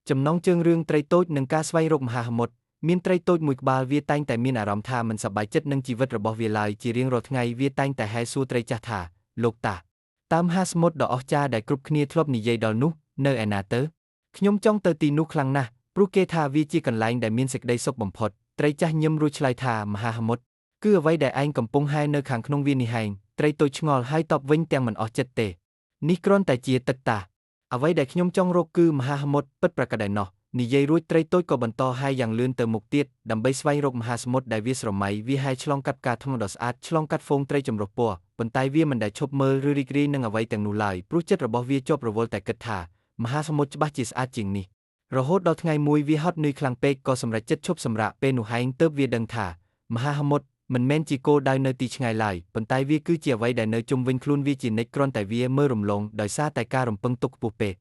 ចំណងជើងរឿងត្រីតូចនិងការស្វែងរកមហាសមុទ្រមានត្រីតូចមួយក្បាលវាតែងតែមានអារម្មណ៍ថាមិនសប្បាយចិត្តនឹងជីវិតរបស់វាឡើយជារៀងរាល់ថ្ងៃវាតែងតែហែសួរត្រីចាស់ថាលោកតាតាមមហាសមុទ្រដ៏អស្ចារ្យដែលគ្រប់គ្នាធ្លាប់និយាយដល់នោះនៅឯណាទៅខ្ញុំចង់ទៅទីនោះខ្លាំងណាស់ព្រោះគេថាវាជាកន្លែងដែលមានសេចក្តីសុខបំផុតត្រីចាស់ញឹមរួចឆ្លើយថាមហាសមុទ្រគឺអ្វីដែលឯងកំពុងហែនៅខាងក្នុងវានេះឯងត្រីតូចឆ្ងល់ហើយតបវិញទាំងមិនអស់ចិត្តទេនេះគ្រាន់តែជាទឹកតាអ្វីដែលខ្ញុំចង់រកគឺមហាសមុទ្រពិតប្រាកដឯណោះនិយាយរួចត្រីតូចក៏បន្តហែយ៉ាងលឿនទៅមុខទៀតដើម្បីស្វែងរកមហាសមុទ្រដែលវាស្រមៃវាហែឆ្លងកាត់ការថ្មដ៏ស្អាតឆ្លងកាត់ហ្វូងត្រីចម្រុះពណ៌ប៉ុន្តែវាមិនដែលឈប់មើលឬរីករាយនឹងអ្វីទាំងនោះឡើយព្រោះចិត្តរបស់វាជាប់រវល់តែគិតថាមហាសមុទ្រច្បាស់ជាស្អាតជាងនេះរហូតដល់ថ្ងៃមួយវាហត់នឿយខ្លាំងពេកក៏សម្រេចចិត្តឈប់សម្រាកពេលនោះឯងទើបវាដឹងថាមហាសមុទ្រមិនមែនជាគោលដៅនៅទីឆ្ងាយឡើយប៉ុន្តែវាគឺជាអ្វីដែលនៅជុំវិញខ្លួនវាជានិច្ចគ្រាន់តែវាមើលរំលងដោយសារតែការរំពឹងទុកខ្ពស់ពេក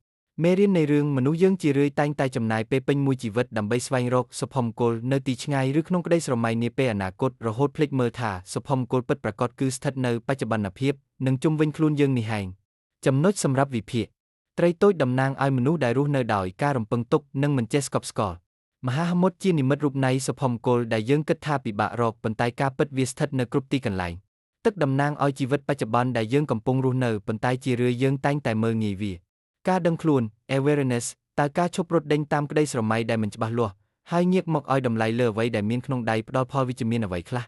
មេរៀននៃរឿងមនុស្សយើងជារឿយតែងតែចំណាយពេលពេញមួយជីវិតដើម្បីស្វែងរកសុភមង្គលនៅទីឆ្ងាយឬក្នុងក្តីស្រមៃនាពេលអនាគតរហូតភ្លេចមើលថាសុភមង្គលពិតប្រាកដគឺស្ថិតនៅបច្ចុប្បន្នភាពនិងជុំវិញខ្លួនយើងនេះឯងចំណុចសម្រាប់វិភាគត្រីតូចតំណាងឲ្យមនុស្សដែលរស់នៅដោយការរំពឹងទុកនិងមិនចេះស្កប់ស្កល់មហាសមុទ្រជានិមិត្តរូបនៃសុភមង្គលដែលយើងគិតថាពិបាករកប៉ុន្តែការពិតវាស្ថិតនៅគ្រប់ទីកន្លែងទឹកតំណាងឲ្យជីវិតបច្ចុប្បន្នដែលយើងកំពុងរស់នៅប៉ុន្តែជារឿយយើងតែងតែមើលងាយវាការដឹងខ្លួន awareness តើការឈប់រត់ដេញតាមក្តីស្រមៃដែលមិនច្បាស់លាស់ហើយងាកមកឲ្យតម្លៃលើអ្វីដែលមានក្នុងដៃផ្ដល់ផលវិជ្ជមានអ្វីខ្លះ